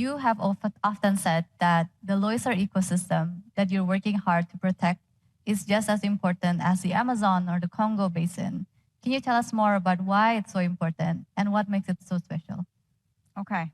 You have often said that the Leuser ecosystem that you're working hard to protect is just as important as the Amazon or the Congo basin. Can you tell us more about why it's so important and what makes it so special? Okay.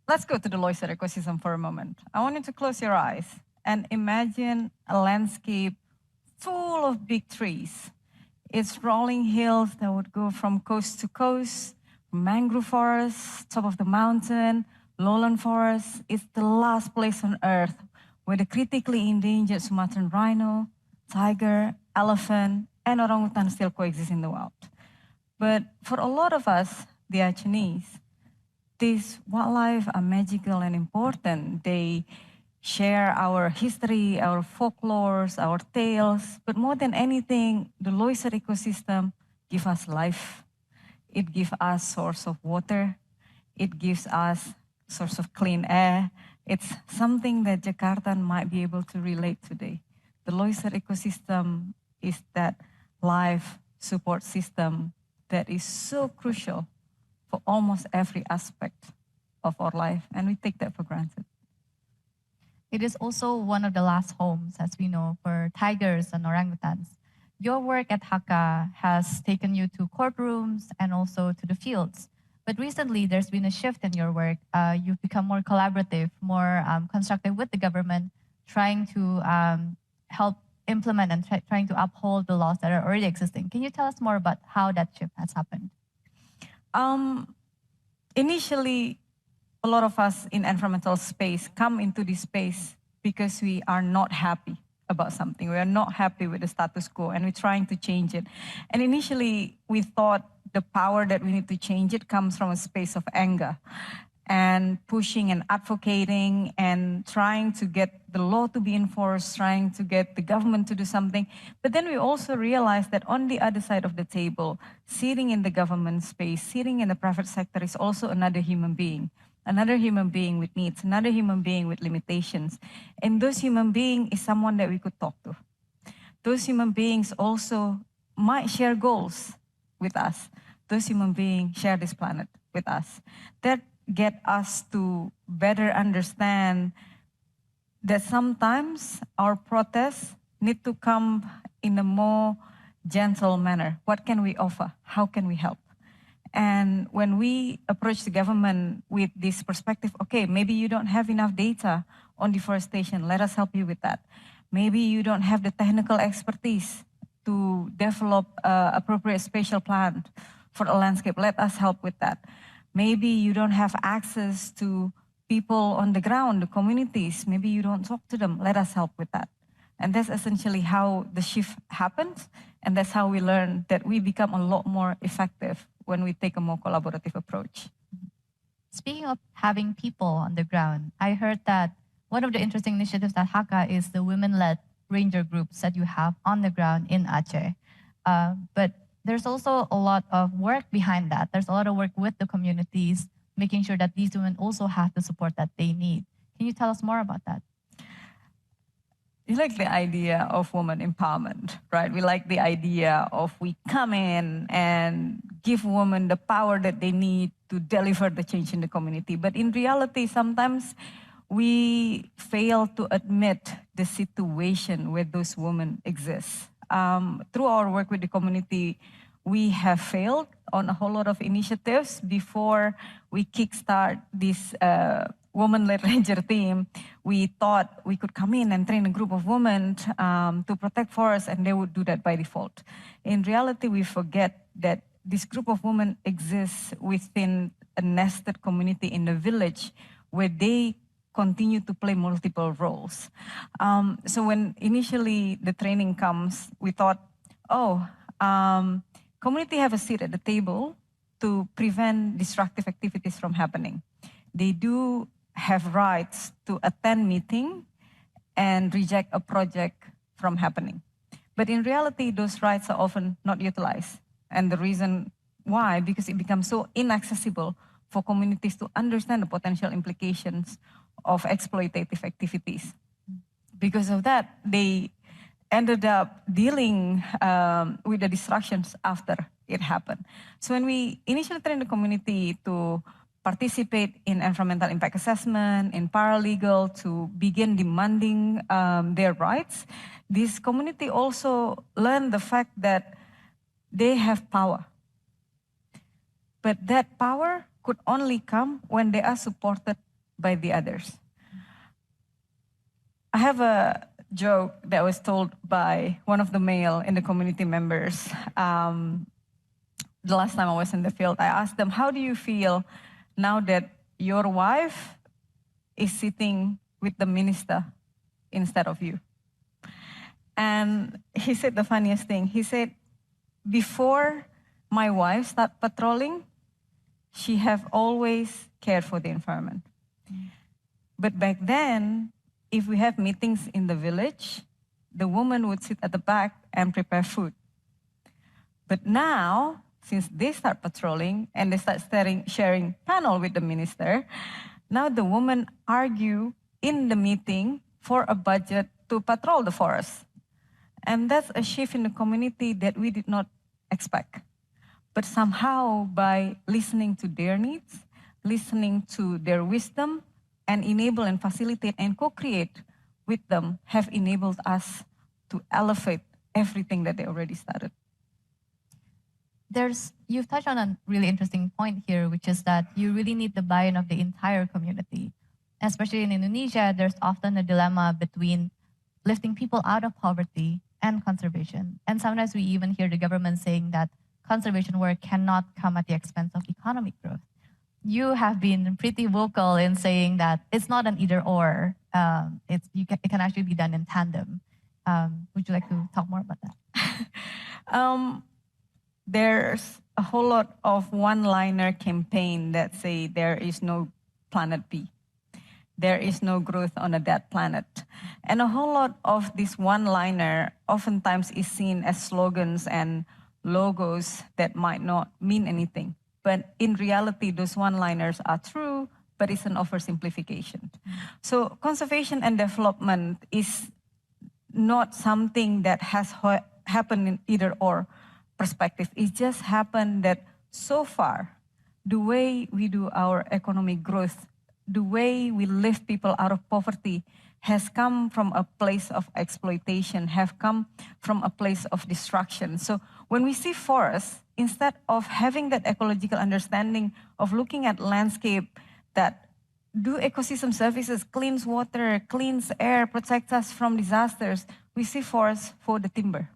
Let's go to the Leuser ecosystem for a moment. I want you to close your eyes and imagine a landscape full of big trees. It's rolling hills that would go from coast to coast, mangrove forests, top of the mountain, lowland forests. It's the last place on earth where the critically endangered Sumatran rhino, tiger, elephant, and orangutan still coexist in the wild. But for a lot of us, the Acehnese, these wildlife are magical and important. They share our history, our folklores, our tales, but more than anything, the Leuser ecosystem gives us life. It gives us source of water. It gives us source of clean air. It's something that Jakartan might be able to relate today. The Leuser ecosystem is that life support system that is so crucial for almost every aspect of our life, and we take that for granted. It is also one of the last homes, as we know, for tigers and orangutans. Your work at HAkA has taken you to courtrooms and also to the fields. But recently, there's been a shift in your work. You've become more collaborative, more constructive with the government, trying to help implement and trying to uphold the laws that are already existing. Can you tell us more about how that shift has happened? Initially, a lot of us in environmental space come into this space because we are not happy about something. We are not happy with the status quo and we're trying to change it. And initially, we thought the power that we need to change it comes from a space of anger and pushing and advocating and trying to get the law to be enforced, trying to get the government to do something. But then we also realized that on the other side of the table, sitting in the government space, sitting in the private sector is also another human being with needs, another human being with limitations. And those human being is someone that we could talk to. Those human beings also might share goals with us. Those human beings share this planet with us. That get us to better understand that sometimes our protests need to come in a more gentle manner. What can we offer? How can we help? And when we approach the government with this perspective, okay, maybe you don't have enough data on deforestation, let us help you with that. Maybe you don't have the technical expertise to develop appropriate spatial plan for a landscape, let us help with that. Maybe you don't have access to people on the ground, the communities, maybe you don't talk to them, let us help with that. And that's essentially how the shift happens, and that's how we learn that we become a lot more effective when we take a more collaborative approach. Speaking of having people on the ground, I heard that one of the interesting initiatives at HAkA is the women-led ranger groups that you have on the ground in Aceh. But there's also a lot of work behind that. There's a lot of work with the communities, making sure that these women also have the support that they need. Can you tell us more about that? We like the idea of women empowerment, right? We like the idea of we come in and give women the power that they need to deliver the change in the community. But in reality, sometimes we fail to admit the situation where those women exist. Through our work with the community, we have failed on a whole lot of initiatives before we kickstart this woman-led ranger team. We thought we could come in and train a group of women to protect forests, and they would do that by default. In reality, we forget that this group of women exists within a nested community in the village where they continue to play multiple roles. So when initially the training comes, we thought, community have a seat at the table to prevent destructive activities from happening. They do have rights to attend meeting and reject a project from happening. But in reality, those rights are often not utilized. And the reason why, because it becomes so inaccessible for communities to understand the potential implications of exploitative activities. Because of that, they ended up dealing with the destructions after it happened. So when we initially trained the community to participate in environmental impact assessment, in paralegal, to begin demanding their rights, this community also learned the fact that they have power. But that power could only come when they are supported by the others. I have a joke that was told by one of the male in the community members. The last time I was in the field, I asked them, how do you feel now that your wife is sitting with the minister instead of you? And he said the funniest thing. He said, before my wife started patrolling, she have always cared for the environment. But back then, if we have meetings in the village, the woman would sit at the back and prepare food. But now, since they start patrolling and they start sharing panel with the minister, now the women argue in the meeting for a budget to patrol the forest. And that's a shift in the community that we did not expect. But somehow, by listening to their needs, listening to their wisdom, and enable and facilitate and co-create with them, have enabled us to elevate everything that they already started. You've touched on a really interesting point here, which is that you really need the buy-in of the entire community. Especially in Indonesia, there's often a dilemma between lifting people out of poverty and conservation. And sometimes we even hear the government saying that conservation work cannot come at the expense of economic growth. You have been pretty vocal in saying that it's not an either-or. It can actually be done in tandem. Would you like to talk more about that? There's a whole lot of one-liner campaign that say there is no planet B. There is no growth on a dead planet. And a whole lot of this one-liner oftentimes is seen as slogans and logos that might not mean anything. But in reality, those one-liners are true, but it's an oversimplification. So conservation and development is not something that has happened in either or perspective. It just happened that so far, the way we do our economic growth, the way we lift people out of poverty has come from a place of exploitation, have come from a place of destruction. So when we see forests, instead of having that ecological understanding of looking at landscape that do ecosystem services, cleans water, cleans air, protects us from disasters, we see forests for the timber.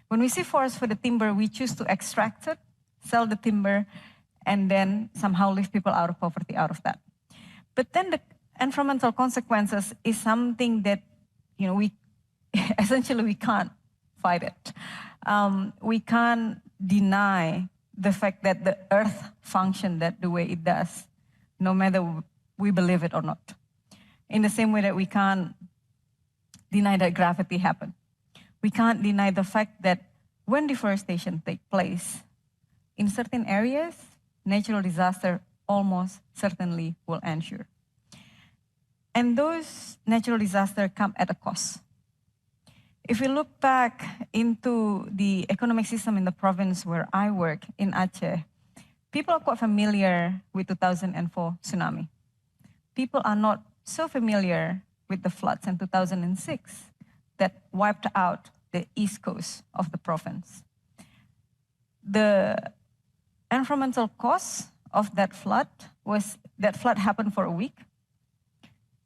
When we see forests for the timber, we choose to extract it, sell the timber, and then somehow lift people out of poverty out of that. But then the environmental consequences is something that, we essentially we can't fight it. We can't deny the fact that the earth functions that the way it does, no matter we believe it or not. In the same way that we can't deny that gravity happens. We can't deny the fact that when deforestation takes place, in certain areas, natural disaster almost certainly will ensure. And those natural disasters come at a cost. If we look back into the economic system in the province where I work, in Aceh, people are quite familiar with 2004 tsunami. People are not so familiar with the floods in 2006 that wiped out the east coast of the province. The environmental cost of that flood happened for a week.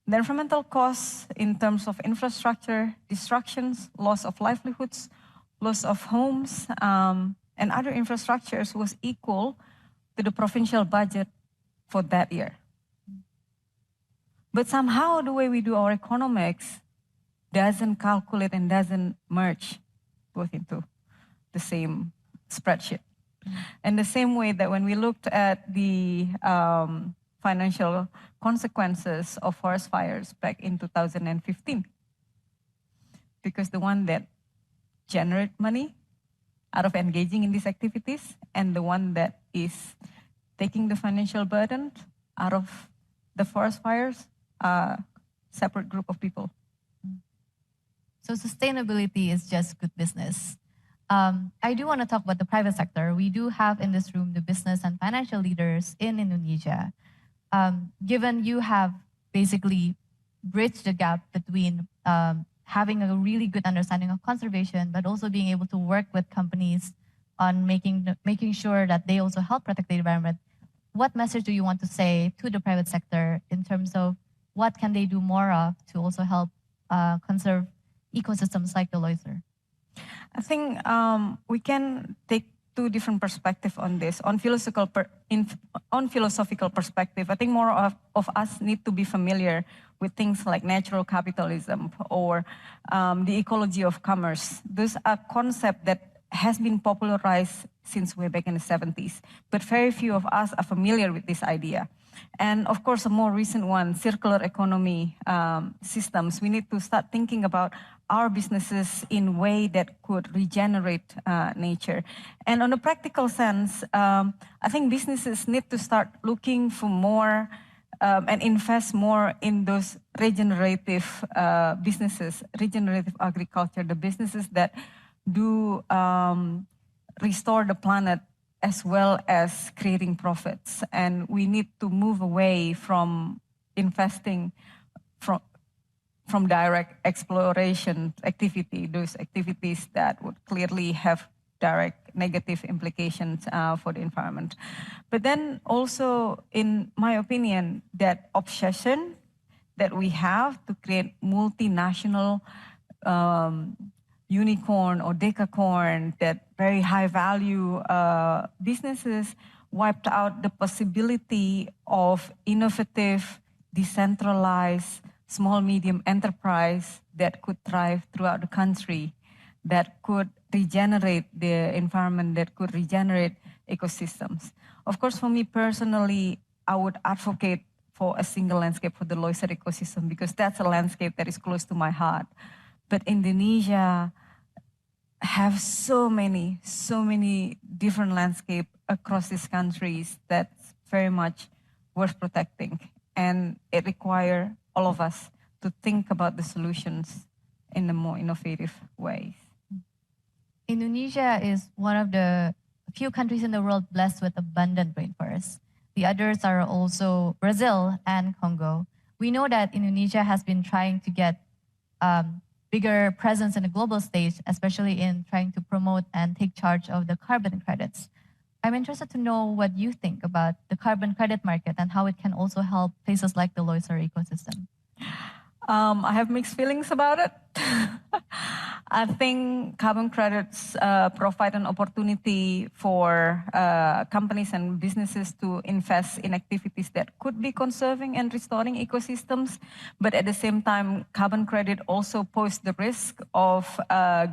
The environmental costs in terms of infrastructure, destructions, loss of livelihoods, loss of homes, and other infrastructures was equal to the provincial budget for that year. But somehow the way we do our economics doesn't calculate and doesn't merge both into the same spreadsheet. And the same way that when we looked at the financial consequences of forest fires back in 2015, because the one that generate money out of engaging in these activities and the one that is taking the financial burden out of the forest fires are separate group of people. So sustainability is just good business. I do want to talk about the private sector. We do have in this room the business and financial leaders in Indonesia. Given you have basically bridged the gap between having a really good understanding of conservation, but also being able to work with companies on making sure that they also help protect the environment, what message do you want to say to the private sector in terms of what can they do more of to also help conserve ecosystems like the Leuser? I think we can take two different perspectives on this. On philosophical perspective, I think more of us need to be familiar with things like natural capitalism or the ecology of commerce. Those are concepts that has been popularized since way back in the 70s, but very few of us are familiar with this idea. And of course, a more recent one, circular economy systems. We need to start thinking about our businesses in a way that could regenerate nature. And on a practical sense, I think businesses need to start looking for more and invest more in those regenerative businesses, regenerative agriculture, the businesses that do restore the planet as well as creating profits. And we need to move away from investing from direct exploration activity, those activities that would clearly have direct negative implications for the environment. But then also, in my opinion, that obsession that we have to create multinational unicorn or decacorn, that very high value businesses wiped out the possibility of innovative, decentralized, small, medium enterprise that could thrive throughout the country, that could regenerate the environment, that could regenerate ecosystems. Of course, for me personally, I would advocate for a single landscape for the Leuser ecosystem because that's a landscape that is close to my heart. But Indonesia have so many different landscapes across these countries that's very much worth protecting. And it requires all of us to think about the solutions in the more innovative ways. Indonesia is one of the few countries in the world blessed with abundant rainforests. The others are also Brazil and Congo. We know that Indonesia has been trying to get bigger presence in the global stage, especially in trying to promote and take charge of the carbon credits. I'm interested to know what you think about the carbon credit market and how it can also help places like the Leuser ecosystem. I have mixed feelings about it. I think carbon credits provide an opportunity for companies and businesses to invest in activities that could be conserving and restoring ecosystems. But at the same time, carbon credit also pose the risk of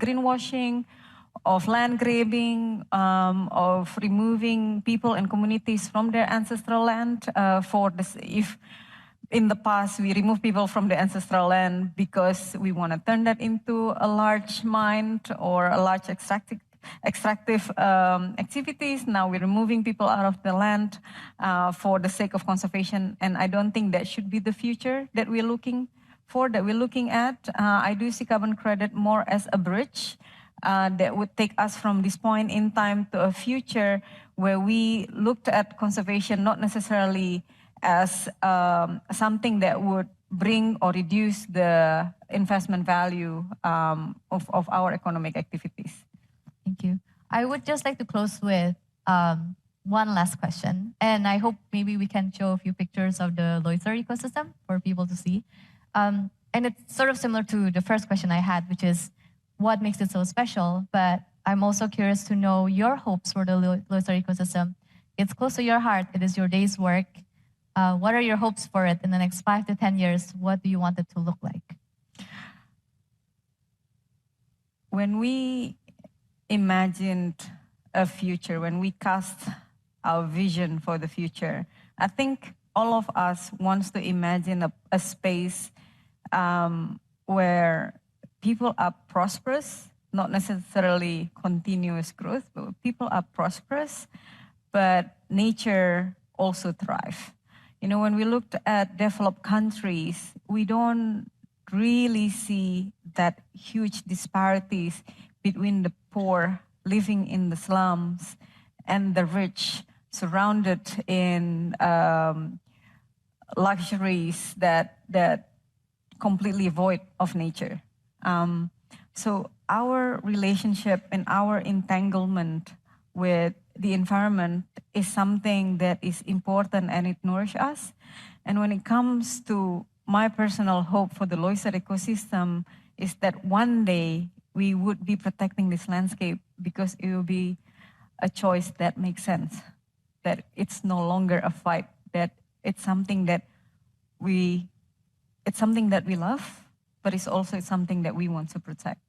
greenwashing, of land grabbing, of removing people and communities from their ancestral land. If in the past we remove people from the ancestral land because we want to turn that into a large mine or a large extractive activities, now we're removing people out of the land for the sake of conservation. And I don't think that should be the future that we're looking for, that we're looking at. I do see carbon credit more as a bridge that would take us from this point in time to a future where we looked at conservation not necessarily as something that would bring or reduce the investment value of our economic activities. Thank you. I would just like to close with one last question, and I hope maybe we can show a few pictures of the Leuser ecosystem for people to see. And it's sort of similar to the first question I had, which is, what makes it so special? But I'm also curious to know your hopes for the Leuser ecosystem. It's close to your heart. It is your day's work. What are your hopes for it in the next 5 to 10 years? What do you want it to look like? When we imagined a future, when we cast our vision for the future, I think all of us wants to imagine a space where people are prosperous, not necessarily continuous growth, but people are prosperous, but nature also thrive. You know, when we looked at developed countries, we don't really see that huge disparities between the poor living in the slums, and the rich surrounded in luxuries that completely void of nature. So our relationship and our entanglement with the environment is something that is important and it nourishes us. And when it comes to my personal hope for the Leuser ecosystem is that one day we would be protecting this landscape because it will be a choice that makes sense, that it's no longer a fight, that it's something that we love, but it's also something that we want to protect.